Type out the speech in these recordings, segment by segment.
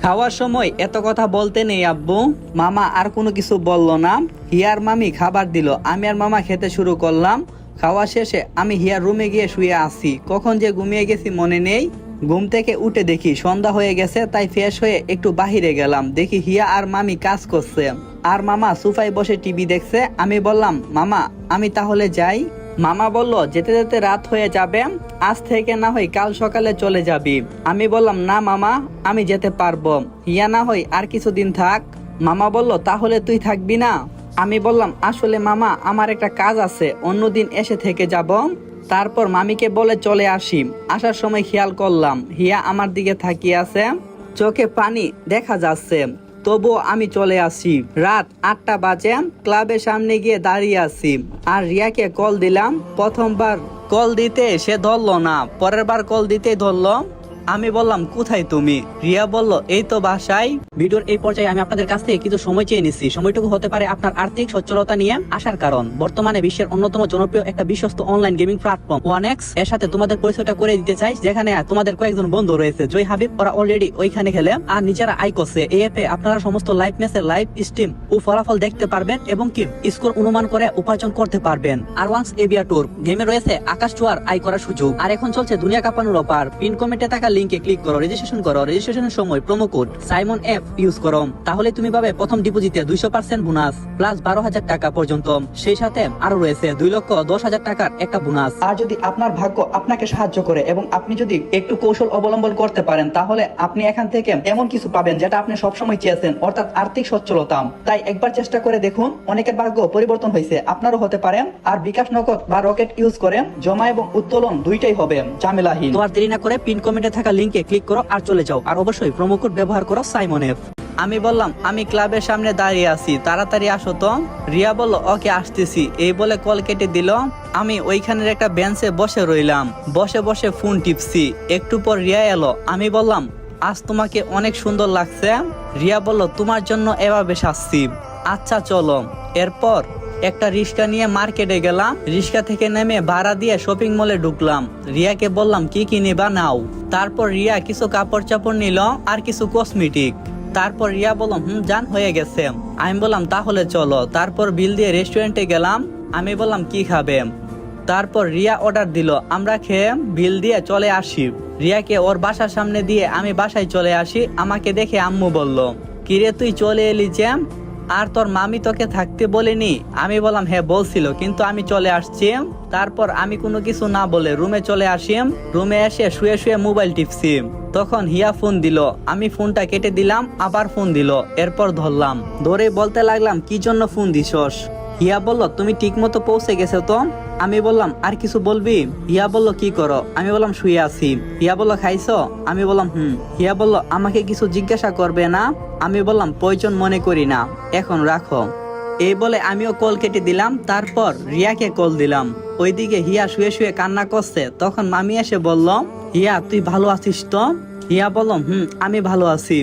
খাওয়ার সময় এত কথা বলতে নেই আব্বু। মামা আর কোনো কিছু বললো না। হিয়ার মামি খাবার দিল, আমি আর মামা খেতে শুরু করলাম। খাওয়া শেষে আমি হিয়ার রুমে গিয়ে শুয়ে আসি, কখন যে ঘুমিয়ে গেছি মনে নেই। ঘুম থেকে উঠে দেখি সন্ধ্যা হয়ে গেছে, তাই ফ্রেশ হয়ে একটু বাহিরে গেলাম। দেখি হিয়া আর মামি কাজ করছে, আর মামা সোফায় বসে টিভি দেখছে। আমি বললাম, মামা আমি তাহলে যাই। মামা বলল, যেতে যেতে রাত হয়ে যাবে, আজ থেকে না হয় কাল সকালে চলে যাবি। আমি বললাম, না মামা আমি যেতে পারবো, হিয়া না হয় আর কিছুদিন থাক। মামা বলল, তাহলে তুই থাকবি না? আমি বললাম, আসলে মামা আমার একটা কাজ আছে, অন্যদিন এসে থেকে যাব। তারপর মামিকে বলে চলে আসি। আসার সময় খেয়াল করলাম হিয়া আমার দিকে তাকিয়ে আছে, চোখে পানি দেখা যাচ্ছে। তবুও আমি চলে আসি। রাত 8টা বাজে, ক্লাবের সামনে গিয়ে দাঁড়িয়ে আছি। আর রিয়াকে কল দিলাম। প্রথমবার কল দিতে সে ধরলো না, পরের বার কল দিতেই ধরলো। আমি বললাম, কোথায় তুমি? রিয়া বলল, এই তো বাসায়। ভিডিওর এই পর্যায়ে আমি আপনাদের কাছ থেকে কিছু সময় চেয়ে নিচ্ছি। সময়টুকু হতে পারে আপনার আর্থিক সচ্ছলতা নিয়ে আসার কারণ। বর্তমানে বিশ্বের অন্যতম জনপ্রিয় একটা বিশ্বস্ত অনলাইন গেমিং প্ল্যাটফর্ম ওয়ানএক্স এর সাথে তোমাদের পরিচয়টা করে দিতে চাই, যেখানে তোমাদের কয়েকজন বন্ধু রয়েছে, জয় হাবিব, ওরা অলরেডি ওইখানে খেলে আর নিজেরা আয় করছে। এই অ্যাপে আপনারা সমস্ত লাইভ ম্যাচের লাইভ স্ট্রিম ও ফলাফল দেখতে পারবেন এবং কি স্কোর অনুমান করে উপার্জন করতে পারবেন। আর ওয়ান্স এভিয়া ট্যুর গেমে রয়েছে আকাশ ছোঁয়ার আয় করার সুযোগ। আর এখন চলছে দুনিয়া কাঁপানোর অফার। পিন কমেন্টে থাকা লিংকে ক্লিক করো, রেজিস্ট্রেশন করো। রেজিস্ট্রেশনের সময় promo code Simon F use করো, তাহলে তুমি পাবে প্রথম ডিপোজিটে 200% বোনাস প্লাস 12,000 টাকা পর্যন্ত। সেই সাথে আরো রয়েছে 2,10,000 টাকার একটা বোনাস। আর যদি আপনার ভাগ্য আপনাকে সাহায্য করে এবং আপনি যদি একটু কৌশল অবলম্বন করতে পারেন, তাহলে আপনি এখান থেকে এমন কিছু পাবেন যেটা আপনি সবসময় চেয়েছেন, অর্থাৎ আর্থিক সচ্ছলতা। তাই একবার চেষ্টা করে দেখুন, অনেকের ভাগ্য পরিবর্তন হয়েছে, আপনারও হতে পারে। আর বিকাশ নগদ বা রকেট ইউজ করে জমা এবং উত্তোলন দুইটাই হবে ঝামেলাহীন। তো আর দেরি না করে পিন কমেন্টে থাকা লিংকে ক্লিক করো আর চলে যাও। আর অবশ্যই প্রোমো কোড ব্যবহার করো সাইমন এফ। আমি বললাম, আমি ক্লাবের সামনে দাঁড়িয়ে আছি, তাড়াতাড়ি আসো তো। রিয়া বলল, ওকে আসতেছি। এই বলে কল কেটে দিল। আমি ওইখানের একটা বেঞ্চে বসে রইলাম, বসে বসে ফোন টিপছি। একটু পর রিয়া এলো। আমি বললাম, আজ তোমাকে অনেক সুন্দর লাগছে। রিয়া বলল, তোমার জন্য এভাবে সাজছি। আচ্ছা চলো। এরপর একটা রিক্সা নিয়ে মার্কেটে গেলাম। রিক্সা থেকে নেমে ভাড়া দিয়ে শপিং মলে ঢুকলাম। রিয়াকে বললাম, কি কি নিবা নাও। তারপর রিয়া কিছু কাপড় চাপড় নিল আর কিছু কসমেটিক। তারপর রিয়া বলল, জান হয়ে গেছে। আমি বললাম, তাহলে চলো। তারপর বিল দিয়ে রেস্টুরেন্টে গেলাম। আমি বললাম, কি খাবে? তারপর রিয়া অর্ডার দিল, আমরা খেয়ে বিল দিয়ে চলে আসি। রিয়াকে ওর বাসার সামনে দিয়ে আমি বাসায় চলে আসি। আমাকে দেখে আম্মু বলল, কিরে তুই চলে এলি যে, আর তোর মামি তোকে থাকতে বলেনি? আমি বললাম, হ্যাঁ বলছিল, কিন্তু আমি চলে আসছি। তারপর আমি কোনো কিছু না বলে রুমে চলে আসি। রুমে এসে শুয়ে শুয়ে মোবাইল টিপছি। তখন হিয়া ফোন দিল। আমি ফোনটা কেটে দিলাম, আবার ফোন দিল। এরপর ধরলাম, ধরে বলতে লাগলাম, কি জন্য ফোন দিছস? হিয়া বলল, তুমি ঠিক মতো পৌঁছে গেছো তো? আমি বললাম, আর কিছু বলবি? হিয়া বলল, কি করো? আমি বললাম, শুয়ে আছি। হিয়া বলল, খাইছো? আমি বললাম, হিয়া বলল, আমাকে কিছু জিজ্ঞাসা করবে না? আমি বললাম, প্রয়োজন মনে করি না, এখন রাখো। এই বলে আমিও কল কেটে দিলাম। তারপর রিয়াকে কল দিলাম। ওইদিকে হিয়া শুয়ে শুয়ে কান্না করছে। তখন মামি এসে বলল, হিয়া তুই ভালো আছিস তো? হিয়া বলল, আমি ভালো আছি।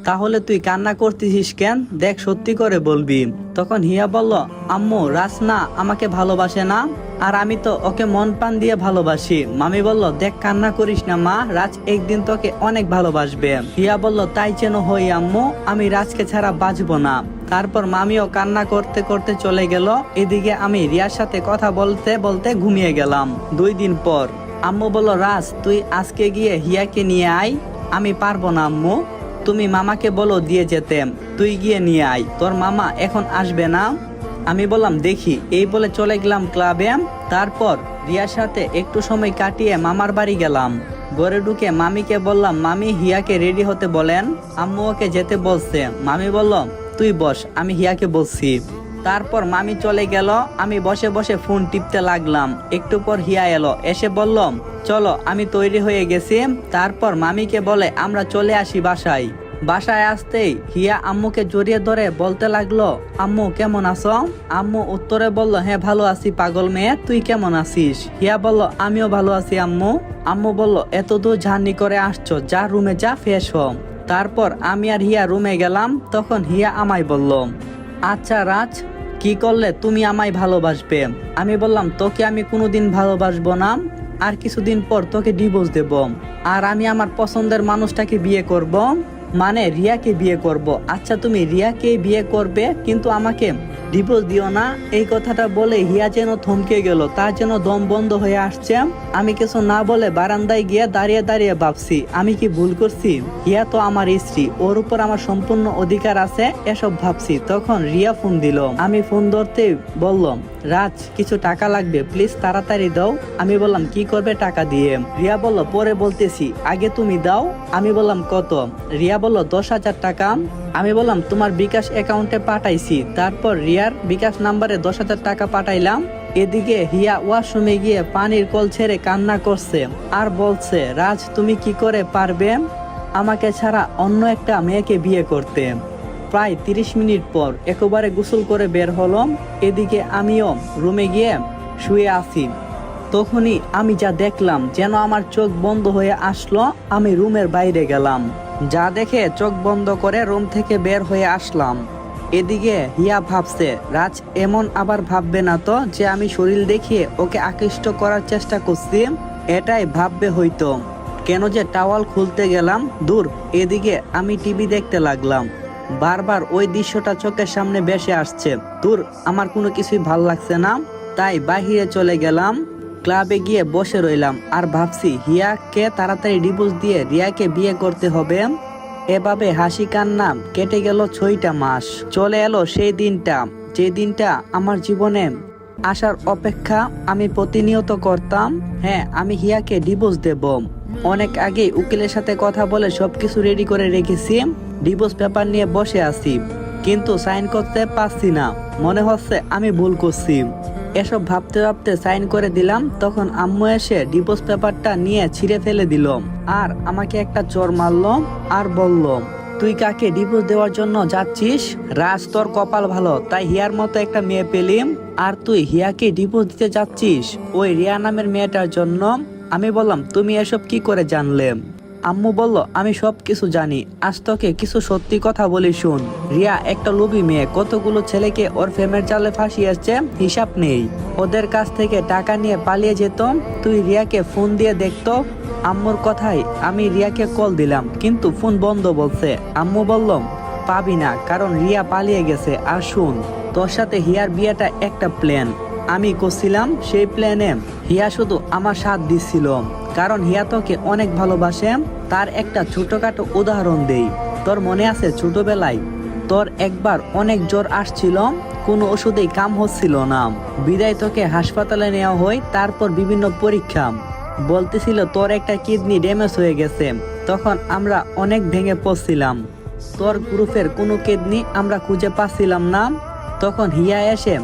তাহলে তুই কান্না করতেছিস কেন? দেখ সত্যি করে বলবি। তখন হিয়া বলল, আম্মু রাজ না আমাকে ভালোবাসে না, আর আমি তো ওকে মন প্রাণ দিয়ে ভালোবাসি। মামি বলল, দেখ কান্না করিস না মা, রাজ একদিন তোকে অনেক ভালোবাসবে। হিয়া বলল, তাই যেন হই আম্মু, আমি রাজকে ছাড়া বাঁচবো না। তারপর মামিও কান্না করতে করতে চলে গেল। এদিকে আমি রিয়ার সাথে কথা বলতে বলতে ঘুমিয়ে গেলাম। 2 দিন পর আম্মু বলল, রাজ তুই আজকে গিয়ে হিয়াকে নিয়ে আয়। আমি পারবো না আম্মু, তুমি মামাকে বলো দিয়ে যেতে, তুই গিয়ে নিয়ে আয়, তোর মামা এখন আসবে না। আমি বললাম, দেখি। এই বলে চলে গেলাম ক্লাবে। তারপর রিয়ার সাথে একটু সময় কাটিয়ে মামার বাড়ি গেলাম। ঘরে ঢুকে মামিকে বললাম, মামি হিয়াকে রেডি হতে বলেন, আম্মু ওকে যেতে বলছে। মামি বলল, তুই বস, আমি হিয়াকে বলছি। তারপর মামি চলে গেল। আমি বসে বসে ফোন টিপতে লাগলাম। একটু পর হিয়া এলো, এসে বলল, চলো আমি তৈরি হয়ে গেছি। তারপর মামিকে বলে আমরা চলে আসি বাসায়। বাসায় আসতেই হিয়া আম্মুকে জড়িয়ে ধরে বলতে লাগলো, আম্মু কেমন আছো? আম্মু উত্তরে বলল, হ্যাঁ ভালো আছি পাগল মেয়ে, তুই কেমন আছিস? হিয়া বলল, আমিও ভালো আছি আম্মু। আম্মু বলল, এত দূর জার্নি করে আসছো, যা রুমে যা ফ্রেশ হ। তারপর আমি আর হিয়া রুমে গেলাম। তখন হিয়া আমায় বলল, আচ্ছা রাজ, কি করলে তুমি আমায় ভালোবাসবে? আমি বললাম, তোকে আমি কোনোদিন ভালোবাসবো না, আর কিছুদিন পর তোকে ডিভোর্স দেব, আর আমি আমার পছন্দের মানুষটাকে বিয়ে করব। মানে রিয়াকে বিয়ে করব। আচ্ছা তুমি রিয়াকে বিয়ে করবে কিন্তু আমাকে ডিভোর্স দিও না। এই কথাটা বলে হিয়া যেন থমকে গেল, তার যেন দম বন্ধ হয়ে আসছে। আমি কিছু না বলে বারান্দায় গিয়ে দাঁড়িয়ে দাঁড়িয়ে ভাবছি আমি কি ভুল করছি। হিয়া তো আমার স্ত্রী, ওর উপর আমার সম্পূর্ণ অধিকার আছে, এসব ভাবছি। তখন রিয়া ফোন দিল। আমি ফোন ধরতে বললাম, রাজ কিছু টাকা লাগবে, প্লিজ তাড়াতাড়ি দাও। আমি বললাম কি করবে টাকা দিয়ে। রিয়া বলল পরে বলতেছি, আগে তুমি দাও। আমি বললাম কত? রিয়া বলল 10,000 টাকা। আমি বললাম তোমার বিকাশ অ্যাকাউন্টে পাঠাইছি। তারপর রিয়ার বিকাশ নাম্বারে 10,000 টাকা পাঠাইলাম। এদিকে হিয়া ওয়াশরুমে গিয়ে পানির কল ছেড়ে কান্না করছে আর বলছে, রাজ তুমি কি করে পারবে আমাকে ছাড়া অন্য একটা মেয়েকে বিয়ে করতে। প্রায় 30 মিনিট পর একেবারে গোসল করে বের হলাম। এদিকে আমিও রুমে গিয়ে শুয়ে আছি। তখনই আমি যা দেখলাম যেন আমার চোখ বন্ধ হয়ে আসলো। আমি রুমের বাইরে গেলাম, যা দেখে চোখ বন্ধ করে রুম থেকে বের হয়ে আসলাম। এদিকে হিয়া ভাবছে, রাজ এমন আবার ভাববে না তো যে আমি শরীর দেখিয়ে ওকে আকৃষ্ট করার চেষ্টা করছি? এটাই ভাববে হয়তো। কেন যে টাওয়াল খুলতে গেলাম দূর। এদিকে আমি টিভি দেখতে লাগলাম। বারবার ওই দৃশ্যটা চোখের সামনে ভেসে আসছে। দূর, আমার কোনো কিছুই ভাল লাগছে না। তাই বাহিরে চলে গেলাম। ক্লাবে গিয়ে বসে রইলাম আর ভাবছি হিয়াকে তাড়াতাড়ি ডিভোর্স দিয়ে রিয়াকে বিয়ে করতে হবে। এভাবে হাসি কান্না কেটে গেল 6টা মাস। চলে এলো সেই দিনটা, যে দিনটা আমার জীবনে আসার অপেক্ষা আমি প্রতিনিয়ত করতাম। হ্যাঁ, আমি হিয়াকে ডিভোর্স দেব। অনেক আগে উকিলের সাথে কথা বলে সবকিছু রেডি করে রেখেছি। ডিভোর্স পেপার নিয়ে বসে আছি, কিন্তু সাইন করতে পারছি না। মনে হচ্ছে আমি ভুল করছি। এসব ভাবতে ভাবতে সাইন করে দিলাম। তখন আম্মু এসে ডিভোর্স পেপারটা নিয়ে ছিঁড়ে ফেলে দিল আর আমাকে একটা চড় মারলো আর বলল, তুই কাকে ডিভোর্স দেওয়ার জন্য যাচ্ছিস? রাজ তোর কপাল ভালো, তাই হিয়ার মতো একটা মেয়ে পেলিম, আর তুই হিয়াকে ডিভোর্স দিতে যাচ্ছিস ওই রিয়া নামের মেয়েটার জন্য। আমি বললাম, তুমি এসব কি করে জানলে? আম্মু বলল, আমি সব কিছু জানি। আজ তোকে কিছু সত্যি কথা বলি শুন। রিয়া একটা লোভী মেয়ে, কতগুলো ছেলেকে ওর প্রেমের জালে ফাঁসিয়েছে হিসাব নেই। ওদের কাছ থেকে টাকা নিয়ে পালিয়ে যেত। তুই রিয়াকে ফোন দিয়ে দেখতো। আম্মুর কথাই আমি রিয়াকে কল দিলাম, কিন্তু ফোন বন্ধ বলছে। আম্মু বলল, পাবি না, কারণ রিয়া পালিয়ে গেছে। আর শুন, তোর সাথে হিয়ার বিয়েটা একটা প্ল্যান আমি করছিলাম। সেই প্ল্যানে হিয়া শুধু আমার সাথ দিচ্ছিল, কারণ হিয়া তোকে অনেক ভালোবাসে। তার একটা ছোটখাটো উদাহরণ দেই। তোর মনে আছে ছোটবেলায় তোর একবার অনেক জ্বর আসছিল, কোনো ওষুধেই কাম হচ্ছিল না। বিদায় তোকে হাসপাতালে নেওয়া হয়। তারপর বিভিন্ন পরীক্ষা বলতেছিল তোর একটা কিডনি ড্যামেজ হয়ে গেছে। তখন আমরা অনেক ভেঙে পড়ছিলাম। তোর গ্রুপের কোনো কিডনি আমরা খুঁজে পাচ্ছিলাম না। তখন হিয়া এসে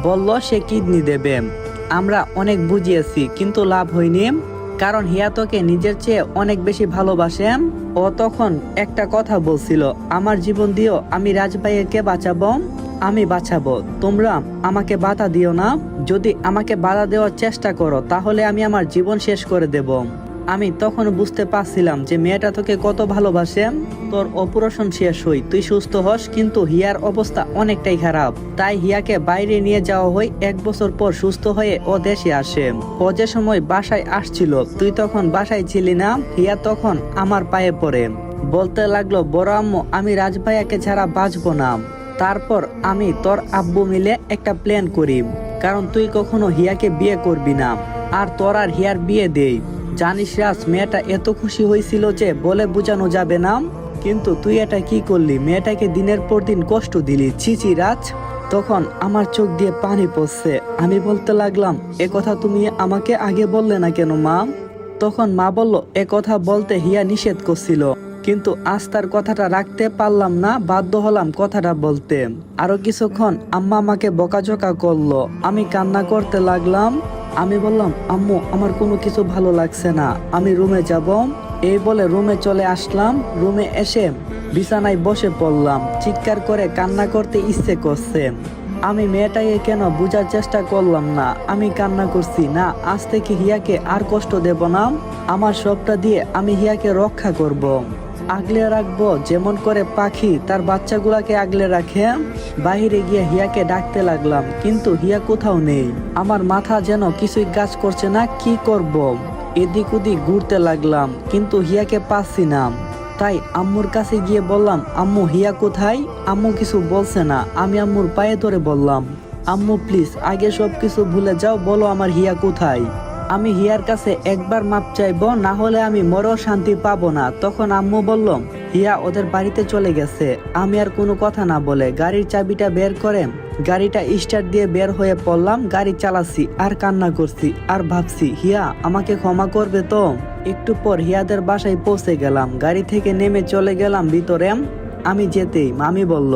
বলল সে কিডনি দেবে। আমরা অনেক বুঝিয়েছি, কিন্তু লাভ হয়নি, কারণ হিয়া তোকে নিজের চেয়ে অনেক বেশি ভালোবাসে। ও তখন একটা কথা বলছিল, আমার জীবন দিও, আমি রাজভাইকে বাঁচাবো, আমি বাঁচাবো, তোমরা আমাকে বাধা দিও না। যদি আমাকে বাধা দেওয়ার চেষ্টা করো তাহলে আমি আমার জীবন শেষ করে দেব। আমি তখন বুঝতে পারছিলাম যে মেয়েটা তোকে কত ভালোবাসে। তোর অপারেশন শেষ হই, তুই সুস্থ হস, কিন্তু হিয়ার অবস্থা অনেকটাই খারাপ। তাই হিয়াকে বাইরে নিয়ে যাওয়া হয়। 1 বছর পর সুস্থ হয়ে ও দেশে আসে। ও যে সময় বাসায় আসছিল তুই তখন বাসায় ছিলি না। হিয়া তখন আমার পায়ে পড়ে বলতে লাগলো, বড় আম্মু, আমি রাজভাইয়াকে ছাড়া বাঁচবো না। তারপর আমি তোর আব্বু মিলে একটা প্ল্যান করি, কারণ তুই কখনো হিয়াকে বিয়ে করবি না, আর তোর আর হিয়ার বিয়ে দেই। জানিস রাজ, মেয়েটা এত খুশি হয়েছিল যে বলে বোঝানো যাবে না। কিন্তু তুই এটা কি করলি? মেয়েটাকে দিনের পর দিন কষ্ট দিলি। ছি রাজ। তখন আমার চোখ দিয়ে পানি পড়ছে। আমি বলতে লাগলাম, এ কথা তুমি আমাকে আগে বললে না কেন মা? তখন মা বলল, এ কথা বলতে হিয়া নিষেধ করছিল, কিন্তু আজ তার কথাটা রাখতে পারলাম না, বাধ্য হলাম কথাটা বলতে। আরো কিছুক্ষণ আম্মা আমাকে বকাঝকা করলো। আমি কান্না করতে লাগলাম। আমি বললাম, আম্মু, আমার কোনো কিছু ভালো লাগছে না, আমি রুমে যাব। এই বলে রুমে চলে আসলাম। রুমে এসে বিছানায় বসে পড়লাম। চিৎকার করে কান্না করতে ইচ্ছে করছে। আমি মেয়েটাকে কেন বোঝার চেষ্টা করলাম না। আমি কান্না করছি না, আজ থেকে হিয়াকে আর কষ্ট দেব না। আমার সবটা দিয়ে আমি হিয়াকে রক্ষা করব, আগলে রাখবো, যেমন করে পাখি তার বাচ্চাগুলাকে আগলে রাখে। বাহিরে গিয়ে হিয়াকে ডাকতে লাগলাম, কিন্তু হিয়া কোথাও নেই। আমার মাথা যেন কিছুই কাজ করছে না, কি করব? এদিক ওদিক ঘুরতে লাগলাম, কিন্তু হিয়াকে পাচ্ছি না। তাই আম্মুর কাছে গিয়ে বললাম, আম্মু হিয়া কোথায়? আম্মু কিছু বলছে না। আমি আম্মুর পায়ে ধরে বললাম, আম্মু প্লিজ আগে সব কিছু ভুলে যাও, বলো আমার হিয়া কোথায়। আমি হিয়ার কাছে একবার মাপ চাইবো, না হলে আমি মরেও শান্তি পাবো না। তখন আম্মু বলল, হিয়া ওদের বাড়িতে চলে গেছে। আমি আর কোনো কথা না বলে গাড়ির চাবিটা বের করে গাড়িটা স্টার্ট দিয়ে বের হয়ে পড়লাম। গাড়ি চালাচ্ছি আর কান্না করছি আর ভাবছি হিয়া আমাকে ক্ষমা করবে তো। একটু পর হিয়াদের বাসায় পৌঁছে গেলাম। গাড়ি থেকে নেমে চলে গেলাম ভিতরে। আমি যেতেই মামি বলল,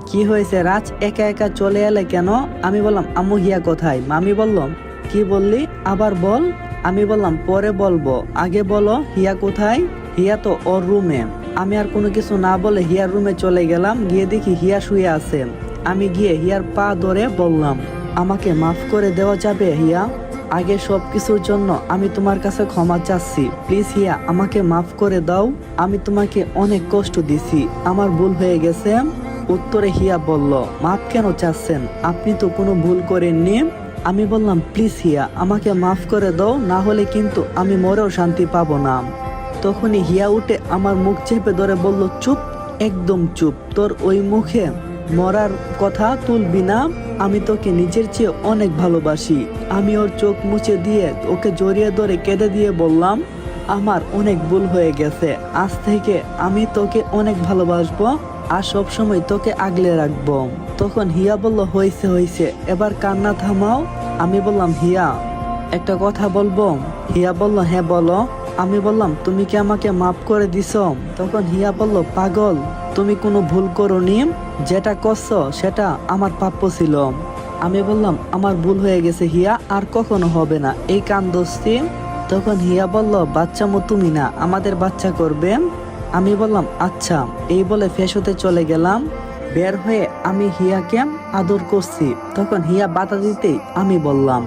কি হয়েছে রাজ, একা একা চলে এলে কেন? আমি বললাম, আম্মু হিয়া কোথায়? মামি বলল, কি বললি, আবার বল। আমি বললাম, পরে বলবো, আগে বলো হিয়া কোথায়? হিয়া তো ওর রুমে। আমি আর কোনো কিছু না বলে হিয়ার রুমে চলে গেলাম। গিয়ে দেখি হিয়া শুয়ে আছে। আমি গিয়ে হিয়ার পা ধরে বললাম, আমাকে মাফ করে দেওয়া যাবে হিয়া? আগে সব কিছুর জন্য আমি তোমার কাছে ক্ষমা চাচ্ছি। প্লিজ হিয়া আমাকে মাফ করে দাও। আমি তোমাকে অনেক কষ্ট দিছি, আমার ভুল হয়ে গেছে। উত্তরে হিয়া বলল, মাফ কেন চাচ্ছেন? আপনি তো কোনো ভুল করেননি। আমি বললাম, প্লিজ হিয়া আমাকে মাফ করে দাও, না হলে কিন্তু আমি মরেও শান্তি পাবো না। তখনই হিয়া উঠে আমার মুখ চেপে ধরে বলল, চুপ, একদম চুপ। তোর ওই মুখে মরার কথা তুলবি না। আমি তোকে নিজের চেয়ে অনেক ভালোবাসি। আমি ওর চোখ মুছে দিয়ে ওকে জড়িয়ে ধরে কেঁদে দিয়ে বললাম, আমার অনেক ভুল হয়ে গেছে। আজ থেকে আমি তোকে অনেক ভালোবাসবো আর সব সময় তোকে আগলে রাখবো। তখন হিয়া বলল, হয়েছে হয়েছে, এবার কান্না থামাও। আমি বললাম, হিয়া একটা কথা বলবো? হিয়া বলল, হ্যাঁ বলো। আমি বললাম, তুমি কি আমাকে মাফ করে দিছো? তখন হিয়া বলল, পাগল, তুমি কোনো ভুল করোনি। যেটা করছো সেটা আমার প্রাপ্য ছিল। আমি বললাম, আমার ভুল হয়ে গেছে হিয়া, আর কখনো হবে না এই কান্দোস্তি। তখন হিয়া বলল, বাচ্চামো তুমি না, আমাদের বাচ্চা করবে। আমি বললাম, আচ্ছা। এই বলে ফ্রেশ হতে চলে গেলাম। বের হয়ে আমি হিয়াকে আদর করছি। তখন হিয়া বাধা দিতেই আমি বললাম,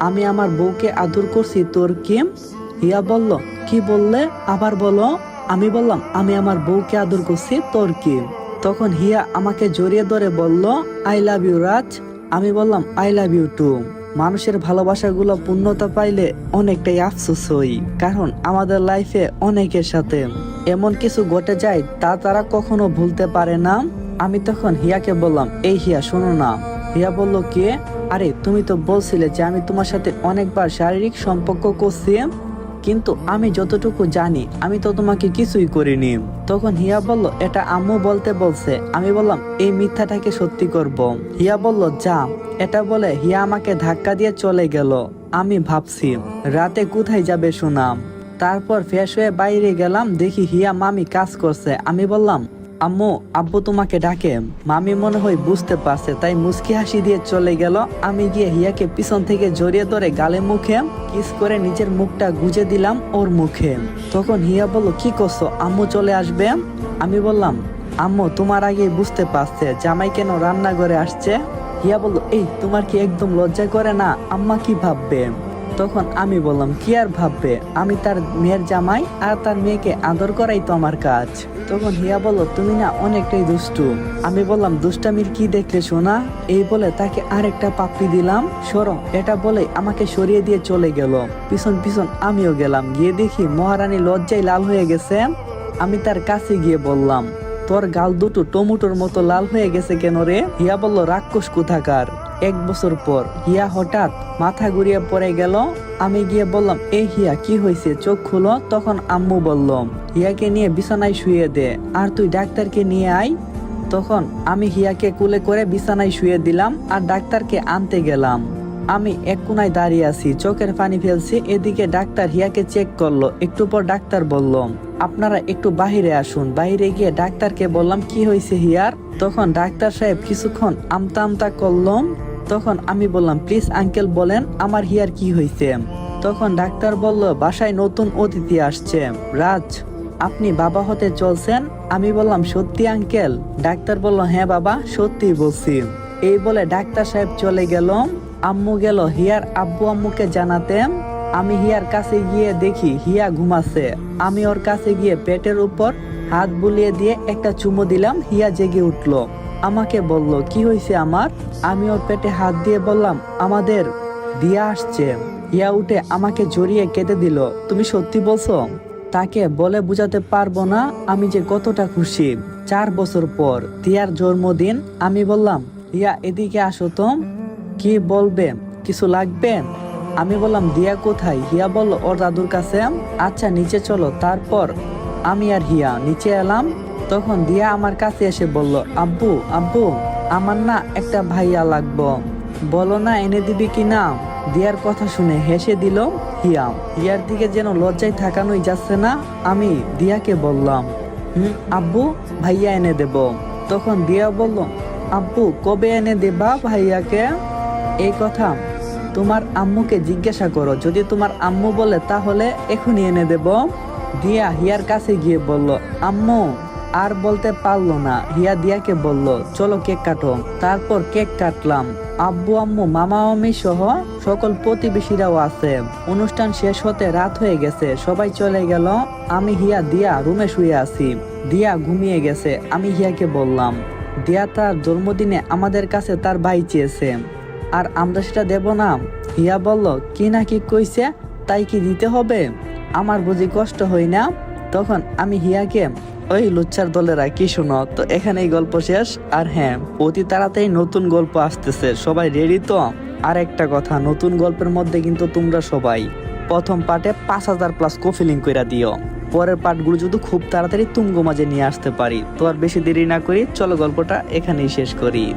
আমি আমার বউকে আদর করছি, তোর কি? হিয়া বলল, কি বললে, আবার বলো। আমি বললাম, আমি আমার বউকে আদর করছি, তোর কি? তখন হিয়া আমাকে জড়িয়ে ধরে বলল, আই লাভ ইউ রাজ। আমি বললাম, আই লাভ ইউ টু। মানুষের ভালোবাসাগুলো পূর্ণতা পাইলে অনেকটাই আফসোস হই, কারণ আমাদের লাইফে অনেকের সাথে এমন কিছু ঘটে যায় তা তারা কখনো ভুলতে পারে না। আমি তখন হিয়াকে বললাম, এই হিয়া শোনো না। হিয়া বলল, কে? আরে তুমি তো বলছিলে যে আমি তোমার সাথে অনেকবার শারীরিক সম্পর্ক করছি, কিন্তু আমি যতটুকু জানি আমি তো তোমাকে কিছুই করিনি। তখন হিয়া বলল, এটা আম্মু বলতে বলছে। আমি বললাম, এই মিথ্যাটাকে সত্যি করব। হিয়া বলল, যা। এটা বলে হিয়া আমাকে ধাক্কা দিয়ে চলে গেল। আমি ভাবছি রাতে কোথায় যাবে সুনাম। তারপর ফ্রেশ হয়ে বাইরে গেলাম, দেখি হিয়া মামি কাজ করছে। আমি বললাম, আম্মু আব্বু তোমাকে ডাকে। মামি মনে হয় বুঝতে পারছে, তাই মুচকি হাসি দিয়ে চলে গেল। আমি গিয়ে হিয়াকে পিছন থেকে জড়িয়ে ধরে গালে মুখে কিস করে নিজের মুখটা গুজে দিলাম ওর মুখে। তখন হিয়া বলল, কি করছো, আম্মু চলে আসবে। আমি বললাম, আম্মু তোমার আগেই বুঝতে পারছে জামাই কেন রান্নাঘরে আসছে। হিয়া বলল, এই তোমার কি একদম লজ্জা করে না? আম্মা কি ভাববে? তখন আমি বললাম, কি আর ভাববে, আমি তার মেয়ের জামাই, আর তার মেয়েকে আদর করাই তো আমার কাজ। তখন হিয়া বলল, তুমি না অনেকটাই দুষ্টু। আমি বললাম, দুষ্টামির কি দেখলে সোনা? এই বলে তাকে আরেকটা পাপ্পি দিলাম। সরো, এটা বলে আমাকে সরিয়ে দিয়ে চলে গেল। পিছন পিছন আমিও গেলাম। গিয়ে দেখি মহারানী লজ্জায় লাল হয়ে গেছে। আমি তার কাছে গিয়ে বললাম, তোর গাল দুটো টমেটোর মতো লাল হয়ে গেছে কেন রে? হিয়া বলল, রাক্ষস কোথাকার। 1 বছর পর হিয়া হঠাৎ মাথা ঘুরিয়ে পড়ে গেল। আমি গিয়ে বললাম, এই হিয়া কি হয়েছে, চোখ খুলো। তখন আম্মু বলল, হিয়াকে নিয়ে বিছানায় শুয়ে দে, আর তুই ডাক্তারকে নিয়ে আয়। তখন আমি হিয়াকে কোলে করে বিছানায় শুয়ে দিলাম আর ডাক্তারকে আনতে গেলাম। আমি এক কোনায় দাঁড়িয়ে আছি, চোখের পানি ফেলছি। এদিকে ডাক্তার হিয়াকে চেক করলো। একটু পর ডাক্তার বলল, আপনারা একটু বাহিরে আসুন। বাইরে গিয়ে ডাক্তারকে বললাম, কি হয়েছে হিয়ার? তখন ডাক্তার সাহেব কিছুক্ষণ আমতা আমতা করলাম। তখন আমি বললাম, প্লিজ আঙ্কেল বলেন আমার হিয়ার কি হয়েছে। তখন ডাক্তার বলল, বাসায় নতুন অতিথি আসছে, রাজ আপনি বাবা হতে চলছেন। আমি বললাম, সত্যি আঙ্কেল? ডাক্তার বলল, হ্যাঁ বাবা, সত্যি বলছি। এই বলে ডাক্তার সাহেব চলে গেল। আম্মু গেল হিয়ার আব্বু আম্মুকে জানাতে। আমি হিয়ার কাছে গিয়ে দেখি হিয়া ঘুমাচ্ছে। আমি ওর কাছে গিয়ে পেটের উপর হাত বুলিয়ে দিয়ে একটা চুমু দিলাম। হিয়া জেগে উঠলো, আমাকে বলল, কি হয়েছে আমার? আমি ওর পেটে হাত দিয়ে বললাম, আমাদের দিয়া আসছে। হিয়া উঠে আমাকে জড়িয়ে কেঁদে দিল, তুমি সত্যি বলছো? তাকে বলে বোঝাতে পারবো না আমি যে কতটা খুশি। 4 বছর পর দিয়ার জন্মদিন। আমি বললাম, দিয়া এদিকে আসো তো। কি বলবে, কিছু লাগবে? আমি বললাম, দিয়া কোথায়? হিয়া বলল ওর দাদুর কাছে। আচ্ছা নিচে চলো। তারপর আমি আর হিয়া নিচে এলাম। তখন দিয়া আমার কাছে এসে বলল, আব্বু আব্বু, আমার না একটা ভাইয়া লাগবো, বলো না এনে দিবি কি না? দিয়ার কথা শুনে হেসে দিল হিয়া। হিয়ার দিকে যেন লজ্জায় থাকানোই যাচ্ছে না। আমি দিয়াকে বললাম, আব্বু, ভাইয়া এনে দেব। তখন দিয়া বলল, আব্বু কবে এনে দেবা ভাইয়াকে? এই কথা তোমার আম্মুকে জিজ্ঞাসা করো, যদি তোমার আম্মু বলে তাহলে এখনই এনে দেব। দিয়া হিয়ার কাছে গিয়ে বলল, আম্মু। আর বলতে পারলো না। হিয়া দিয়াকে বলল, চলো কেক কাটো। তারপর কেক কাটলাম। আব্বু আম্মু মামা মামি সহ সকল প্রতিবেশীরাও আছে। অনুষ্ঠান শেষ হতে রাত হয়ে গেছে, সবাই চলে গেল। আমি হিয়া দিয়া রুমে শুয়ে আছি। দিয়া ঘুমিয়ে গেছে। আমি হিয়াকে বললাম, দিয়া তার জন্মদিনে আমাদের কাছে তার ভাই চেয়েছে, আর আমরা সেটা দেব না? হিয়া বলল, কি না কি কইছে, তাই কি দিতে হবে? আমার বুঝি কষ্ট হয় না? তখন আমি হিয়াকে, ওই লুচ্চার দলেরা কি শোনো তো, এখানেই গল্প শেষ। আর হ্যাঁ, অতি তাড়াতাড়ি নতুন গল্প আসতেছে, সবাই রেডি তো? আর একটা কথা, নতুন গল্পের মধ্যে কিন্তু তোমরা সবাই প্রথম পার্টে 5000+ কফিলিং কইরা দিও। পরের পার্টগুলো যদি খুব তাড়াতাড়ি তুঙ্গ মাঝে নিয়ে আসতে পারি। তো আর বেশি দেরি না করি, চলো গল্পটা এখানেই শেষ করি।